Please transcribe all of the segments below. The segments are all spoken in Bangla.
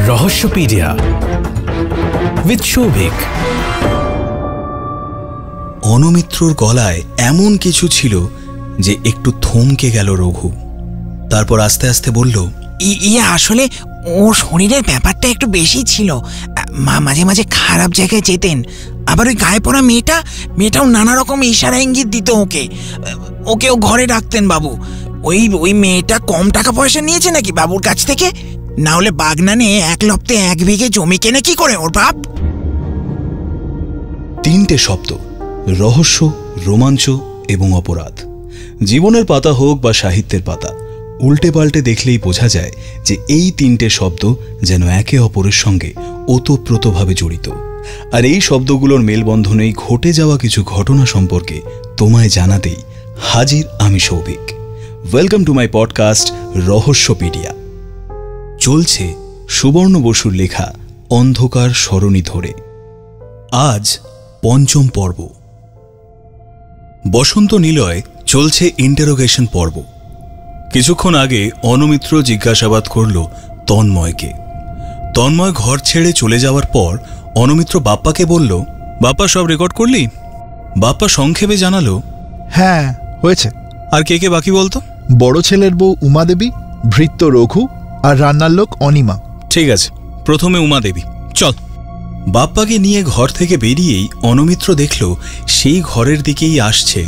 রহস্যপিডিয়া উইথ সৌভিক। অনুমিত্রর গলায় এমন কিছু ছিল যে একটু থমকে গেল রঘু। তারপর আস্তে আস্তে বলল, আসলে ওর শরীরের ব্যাপারটা একটু বেশি ছিল। মাঝে মাঝে খারাপ জায়গায় যেতেন। আবার ওই গায়ে পড়া মেয়েটাও নানা রকম ইশারা ইঙ্গিত দিত ওকেও ঘরে রাখতেন বাবু। ওই মেয়েটা কম টাকা পয়সা নিয়েছে নাকি বাবুর কাছ থেকে? না হলে বাগনানে 1 লপ্তে 1 বিঘে জমি কেনে কি করে ওর বাপ? 3টে শব্দ, রহস্য, রোমাঞ্চ এবং অপরাধ। জীবনের পাতা হোক বা সাহিত্যের পাতা, উল্টে পাল্টে দেখলেই বোঝা যায় যে এই 3টে শব্দ যেন একে অপরের সঙ্গে ওতপ্রোতভাবে জড়িত। আর এই শব্দগুলোর মেলবন্ধনেই ঘটে যাওয়া কিছু ঘটনা সম্পর্কে তোমায় জানাতেই হাজির আমি Souvik. Welcome to my podcast Rahasyapedia. চলছে সুবর্ণ বসুর লেখা অন্ধকার সরণি ধরে। আজ 5ম পর্ব। বসন্ত নিলয় চলছে ইন্টারোগেশন পর্ব। কিছুক্ষণ আগে অনুমিত্র জিজ্ঞাসাবাদ করল তন্ময়কে। তন্ময় ঘর ছেড়ে চলে যাওয়ার পর অনুমিত্র বাপ্পাকে বলল, বাপ্পা সব রেকর্ড করলি? বাপ্পা সংক্ষেপে জানালো, হ্যাঁ হয়েছে। আর কে কে বাকি বলতো? বড় ছেলের বউ উমাদেবী, ভৃত্য রঘু আর রান্নার লোক অনিমা। ঠিক আছে, প্রথমে উমাদেবী, চল। বাপ্পাকে নিয়ে ঘর থেকে বেরিয়েই অনুমিত্র দেখল সেই ঘরের দিকেই আসছে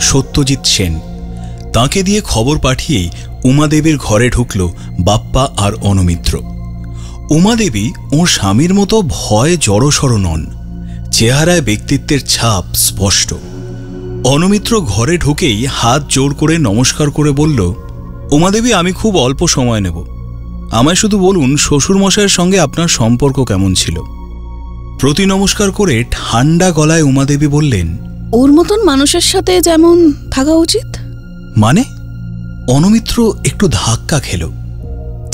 সত্যজিৎ সেন। তাকে দিয়ে খবর পাঠিয়েই উমাদেবীর ঘরে ঢুকল বাপ্পা আর অনুমিত্র। উমাদেবী ওর স্বামীর মতো ভয়ে জড়সড় নন, চেহারায় ব্যক্তিত্বের ছাপ স্পষ্ট। অনুমিত্র ঘরে ঢুকেই হাত জোড় করে নমস্কার করে বলল, উমাদেবী, আমি খুব অল্প সময় নেব। আমায় শুধু বলুন শ্বশুরমশাইয়ের সঙ্গে আপনার সম্পর্ক কেমন ছিল। প্রতি নমস্কার করে ঠান্ডা গলায় উমাদেবী বললেন, ওর মতন মানুষের সাথে যেমন থাকা উচিত। মানে? অনুমিত্র একটু ধাক্কা খেল।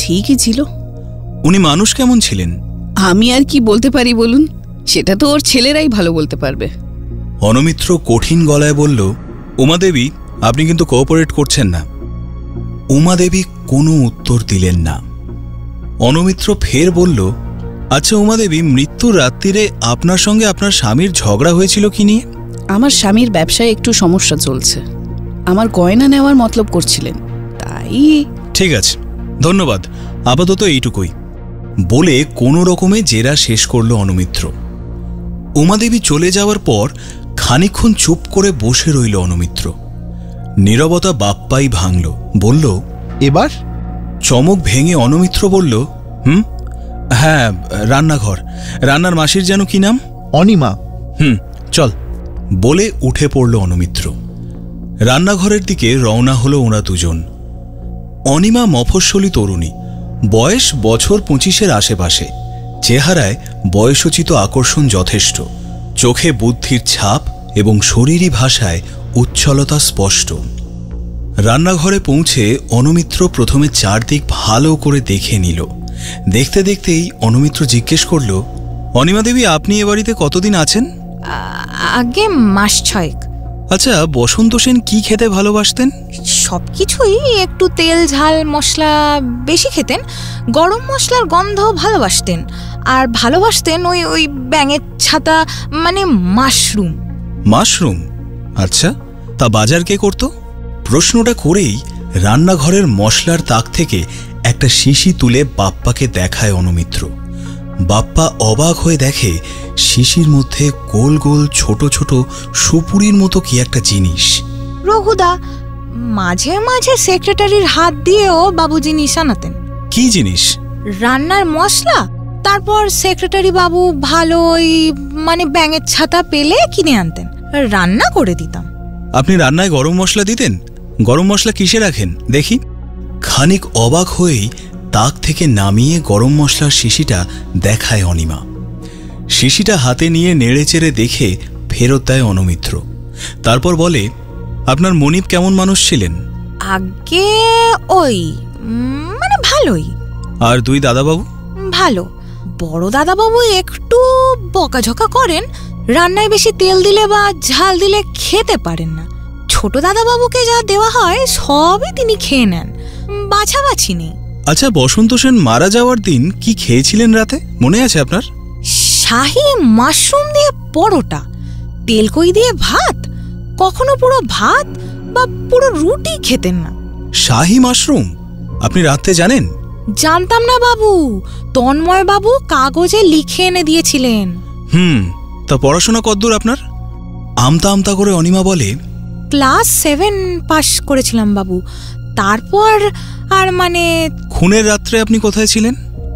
ঠিকই ছিল। উনি মানুষ কেমন ছিলেন? আমি আর কি বলতে পারি বলুন, সেটা তো ওর ছেলেরাই ভালো বলতে পারবে। অনুমিত্র কঠিন গলায় বলল, উমাদেবী, আপনি কিন্তু কোঅপারেট করছেন না। উমাদেবী কোনো উত্তর দিলেন না। অনুমিত্র ফের বলল, আচ্ছা উমাদেবী, মৃত্যুর রাত্রিরে আপনার সঙ্গে আপনার স্বামীর ঝগড়া হয়েছিল কি নিয়ে? আমার স্বামীর ব্যবসায় একটু সমস্যা চলছে, আমার গয়না নেওয়ার মতলব করছিলেন, তাই। ঠিক আছে, ধন্যবাদ, আপাতত এইটুকুই বলে কোনো রকমে জেরা শেষ করল অনুমিত্র। উমাদেবী চলে যাওয়ার পর খানিকক্ষণ চুপ করে বসে রইল অনুমিত্র। নীরবতা বাপ্পাই ভাঙল, বলল, এবার? চমক ভেঙে অনুমিত্র বলল, হ্যাঁ, রান্নাঘর। রান্নার মাসির যেন কি নাম? অনিমা। চল বলে উঠে পড়ল অনুমিত্র। রান্নাঘরের দিকে রওনা হলো ওরা দুজন। অনিমা মফস্বলী তরুণী, বয়স বছর 25-এর আশেপাশে। চেহারায় বয়সোচিত আকর্ষণ যথেষ্ট, চোখে বুদ্ধির ছাপ এবং শরীরী ভাষায় উচ্ছলতা স্পষ্ট। রান্নাঘরে পৌঁছে অনুমিত্র প্রথমে চারদিক ভালো করে দেখে নিল। দেখতে দেখতেই অনুমিত্র জিজ্ঞেস করল, অনিমা দেবী, আপনি এ বাড়িতে কতদিন আছেন? আগে মাস 6। আচ্ছা, বসন্ত সেন কি খেতে ভালোবাসতেন? সবকিছুই একটু তেল ঝাল মশলা বেশি খেতেন। গরম মশলার গন্ধ ভালোবাসতেন। আর ভালোবাসতেন ওই ব্যাঙের ছাতা, মানে মাশরুম। মাশরুম? আচ্ছা, তা বাজার কে করত? প্রশ্নটা করেই রান্নাঘরের মশলার তাক থেকে একটা শিশি তুলে বাপ্পাকে দেখায় অনুমিত্র। বাপ্পা অবাক হয়ে দেখে শিশির মধ্যে গোল গোল ছোট ছোট সুপুরির মতো কি একটা জিনিস। রঘুদা মাঝে মাঝে সেক্রেটারির হাত দিয়েও বাবু জিনিস আনাতেন। কি জিনিস? রান্নার মশলা। তারপর সেক্রেটারি বাবু ভালো মানে ব্যাঙের ছাতা পেলে কিনে আনতেন, রান্না করে দিতাম। আপনি রান্নায় গরম মশলা দিতেন? গরম মশলা কিসে রাখেন দেখি? খানিক অবাক হয়েই তাক থেকে নামিয়ে গরম মশলার শিশিটা দেখায় অনিমা। শিশিটা হাতে নিয়ে নেড়েচেড়ে দেখে ফেরত দেয় অনুমিত্র। তারপর বলে, আপনার মনিব কেমন মানুষ ছিলেন? আগে মানে ভালোই। আর 2 দাদাবাবু? ভালো। বড় দাদাবাবু একটু বকাঝকা করেন, রান্নায় বেশি তেল দিলে বা ঝাল দিলে খেতে পারেন না। ছোট দাদাবাবুকে যা দেওয়া হয় সবই তিনি খেয়ে নেন, বাছাবাছি নেই। আচ্ছা, বসন্ত সেন মারা যাওয়ার দিন কি খেয়েছিলেন রাতে, মনে আছে আপনার? শাহী মাশরুম দিয়ে পরোটা, তেলকই দিয়ে ভাত, কখনো পুরো ভাত বা পুরো রুটি খেতেন না। শাহী মাশরুম আপনি রাতে জানেন? জানতাম না বাবু, তন্ময় বাবু কাগজে লিখে এনে দিয়েছিলেন। তা পড়াশোনা কতদূর আপনার? আমতা আমতা করে অনিমা বলে, ক্লাস 7 পাস করেছিলাম বাবু। তারপর আর মানে খুনের রাত্রে আপনি কোথায় ছিলেন?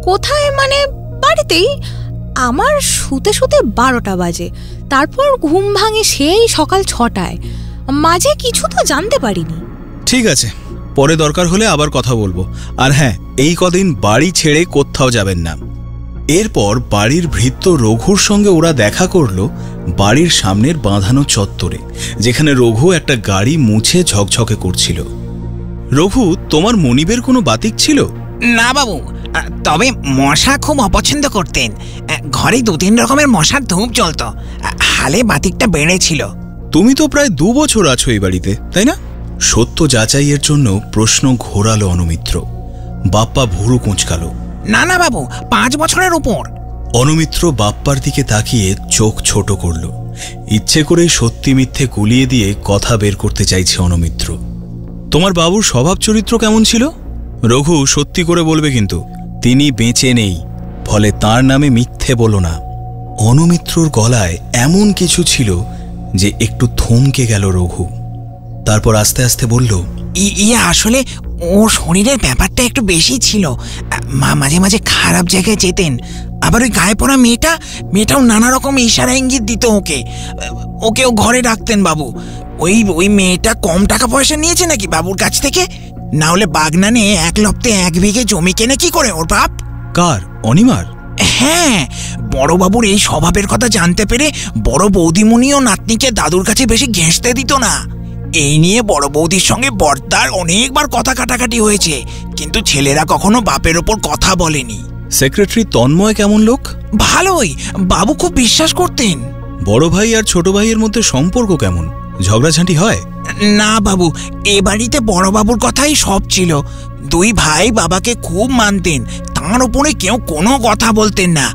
কোথায় মানে বাড়িতেই। আমার শুতে শুতে 12টা বাজে, তারপর ঘুম ভাঙে সেই সকাল 6টায়। মাঝে কিছু তো জানতে পারিনি। ঠিক আছে, পরে দরকার হলে আবার কথা বলবো। আর হ্যাঁ, এই কদিন বাড়ি ছেড়ে কোথাও যাবেন না। এরপর বাড়ির ভৃত্য রঘুর সঙ্গে ওরা দেখা করলো বাড়ির সামনের বাঁধানো চত্বরে, যেখানে রঘু একটা গাড়ি মুছে ঝকঝকে করছিল। রঘু, তোমার মনিবের কোনো বাতিক ছিল? না বাবু, তবে মশা খুব অপছন্দ করতেন। ঘরে 2-3 রকমের মশার ধূপ জ্বলত, হালে বাতিকটা বেড়েছিল। তুমি তো প্রায় 2 বছর আছো এই বাড়িতে, তাই না? সত্য যাচাইয়ের জন্য প্রশ্ন ঘোরালো অনুমিত্র। বাপ্পা ভুরু কুঁচকালো। না না বাবু, 5 বছরের উপর। অনুমিত্র বাপ্পার দিকে তাকিয়ে চোখ ছোট করল। ইচ্ছে করে সত্যি মিথ্যে গুলিয়ে দিয়ে কথা বের করতে চাইছে অনুমিত্র। তোমার বাবুর স্বভাব চরিত্র কেমন ছিল? রঘু, সত্যি করে বলবে কিন্তু। তিনি বেঁচে নেই, ফলে তার নামে মিথ্যে বলো না। অনুমিত্রর গলায় এমন কিছু ছিল যে একটু থমকে গেল রঘু। তারপর আস্তে আস্তে বলল, আসলে ওর শরীরের ব্যাপারটা একটু বেশি ছিল। মা মাঝে মাঝে খারাপ জায়গায় যেতেন। আবার ওই গায়ে পড়া মেয়েটাও নানা রকম ইশারা ইঙ্গিত দিত ওকেও ঘরে রাখতেন বাবু। ওই মেয়েটা কম টাকা পয়সা নিয়েছে নাকি বাবুর কাছ থেকে? না হলে বাগনানে 1 লপ্তে 1 বিঘে জমি কেনে কি করে ওর বাপ? কার? অনিমার? হ্যাঁ, বড়বাবুর এই স্বভাবের কথা জানতে পেরে বড় বৌদিমণিও নাতনিকে দাদুর কাছে বেশি ঘেঁষতে দিত না। এই নিয়ে বড় বৌদির সঙ্গে বর্দার অনেকবার কথা কাটাকাটি হয়েছে, কিন্তু ছেলেরা কখনো বাপের ওপর কথা বলেনি। সেক্রেটারি তন্ময় কেমন লোক? ভালোই, বাবু খুব বিশ্বাস করতেন। বড় ভাই আর ছোট ভাইয়ের মধ্যে সম্পর্ক কেমন? ঝগড়াঝাঁটি হয়? না বাবু, এ বাড়িতে বড়বাবুর কথাই সব ছিল। 2 ভাই বাবাকে খুব মানতেন, তার উপরে কেউ কোনো কথা বলতেন না।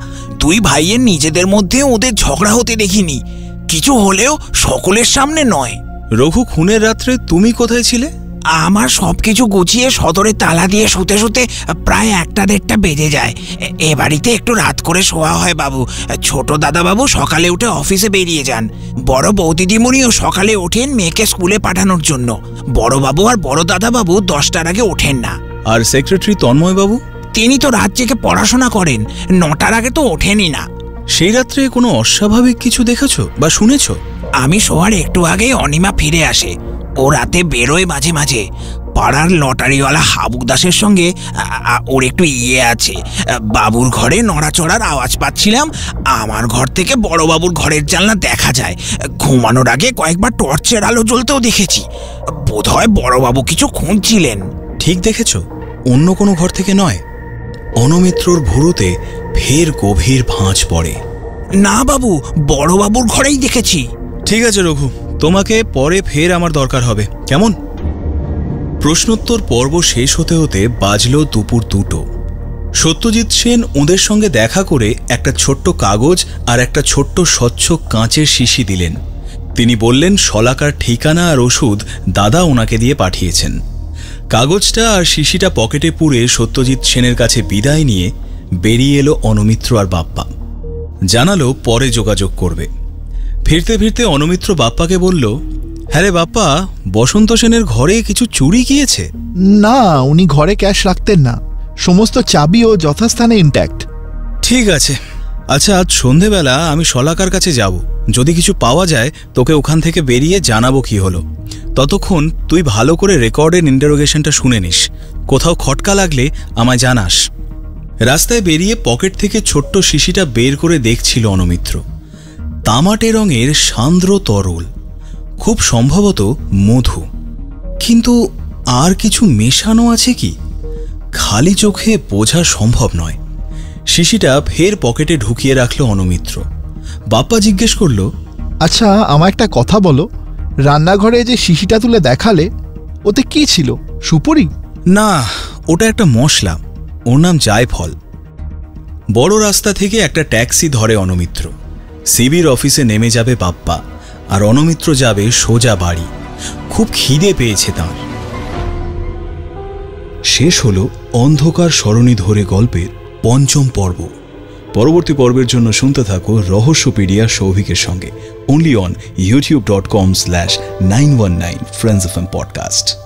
2 ভাইয়ের নিজেদের মধ্যে ওদের ঝগড়া হতে দেখিনি, কিছু হলেও সকলের সামনে নয়। রঘু, খুনের রাত্রে তুমি কোথায় ছিলে? আমার সবকিছু গুছিয়ে সদরে তালা দিয়ে শুতে শুতে প্রায় 1টা-1.5টা বেজে যায়। এ বাড়িতে একটু রাত করে শোয়া হয় বাবু। ছোট দাদাবাবু সকালে উঠে অফিসে বেরিয়ে যান। বড় বৌদিদিমণিও সকালে ওঠেন মেয়েকে স্কুলে পাঠানোর জন্য। বড়বাবু আর বড় দাদাবাবু 10টার আগে ওঠেন না। আর সেক্রেটারি তন্ময় বাবু? তিনি তো রাত জেগে পড়াশোনা করেন, 9টার আগে তো ওঠেনই না। সেই রাত্রে কোনো অস্বাভাবিক কিছু দেখেছো বা শুনেছো? আমি শোয়ার একটু আগেই অনিমা ফিরে আসে। ও রাতে বেরোয় মাঝে মাঝে। পাড়ার লটারিওয়ালা হাবুক দাসের সঙ্গে ওর একটু আছে। বাবুর ঘরে নড়াচড়ার আওয়াজ পাচ্ছিলাম। আমার ঘর থেকে বড়বাবুর ঘরের জানলা দেখা যায়। ঘুমানোর আগে কয়েকবার টর্চের আলো জ্বলতেও দেখেছি। বোধহয় বড়বাবু কিছু খুঁজছিলেন। ঠিক দেখেছো? অন্য কোনো ঘর থেকে নয়? অনুমিত্রর ভুরুতে ফের গভীর ভাঁজ পড়ে। না বাবু, বড়বাবুর ঘরেই দেখেছি। ঠিক আছে রঘু, তোমাকে পরে ফের আমার দরকার হবে, কেমন? প্রশ্নোত্তর পর্ব শেষ হতে হতে বাজল দুপুর 2টো। সত্যজিৎ সেন ওদের সঙ্গে দেখা করে একটা ছোট্ট কাগজ আর একটা ছোট্ট স্বচ্ছ কাঁচের শিশি দিলেন। তিনি বললেন শলাকার ঠিকানা আর ওষুধ দাদা ওনাকে দিয়ে পাঠিয়েছেন। কাগজটা আর শিশিটা পকেটে পুরে সত্যজিৎ সেনের কাছে বিদায় নিয়ে বেরিয়ে এলো অনুমিত্র আর বাপ্পা। জানালো পরে যোগাযোগ করবে। ফিরতে ফিরতে অনুমিত্র বাপ্পাকে বলল, হ্যাঁ রে বাপ্পা, বসন্ত সেনের ঘরে কিছু চুরি গিয়েছে? না, উনি ঘরে ক্যাশ রাখতেন না, সমস্ত চাবি ও যথাস্থানে ইনট্যাক্ট। ঠিক আছে। আচ্ছা, আজ সন্ধেবেলা আমি শলাকার কাছে যাব। যদি কিছু পাওয়া যায় তোকে ওখান থেকে বেরিয়ে জানাবো কি হলো। ততক্ষণ তুই ভালো করে রেকর্ডের ইন্টারোগেশনটা শুনে নিস। কোথাও খটকা লাগলে আমায় জানাস। রাস্তায় বেরিয়ে পকেট থেকে ছোট্ট শিশিটা বের করে দেখছিল অনুমিত্র। তামাটে রঙের সান্দ্র তরল, খুব সম্ভবত মধু। কিন্তু আর কিছু মেশানো আছে কি? খালি চোখে বোঝা সম্ভব নয়। শিশিটা ফের পকেটে ঢুকিয়ে রাখল অনুমিত্র। বাপ্পা জিজ্ঞেস করল, আচ্ছা, আমার একটা কথা বলো, রান্নাঘরে যে শিশিটা তুলে দেখালে ওতে কি ছিল? সুপুরি? না, ওটা একটা মশলা। ওর নাম জায়ফল। বড় রাস্তা থেকে একটা ট্যাক্সি ধরে অনমিত্র। সিবির অফিসে নেমে যাবে বাপ্পা, আর অনমিত্র যাবে সোজা বাড়ি। খুব খিদে পেয়েছে তাঁর। শেষ হলো অন্ধকার সরণি ধরে গল্পের ৫ম পর্ব। পরবর্তী পর্বের জন্য শুনতে থাকো রহস্যপিডিয়া সৌভিকের সঙ্গে, only on youtube.com/919 Friends FM Podcast।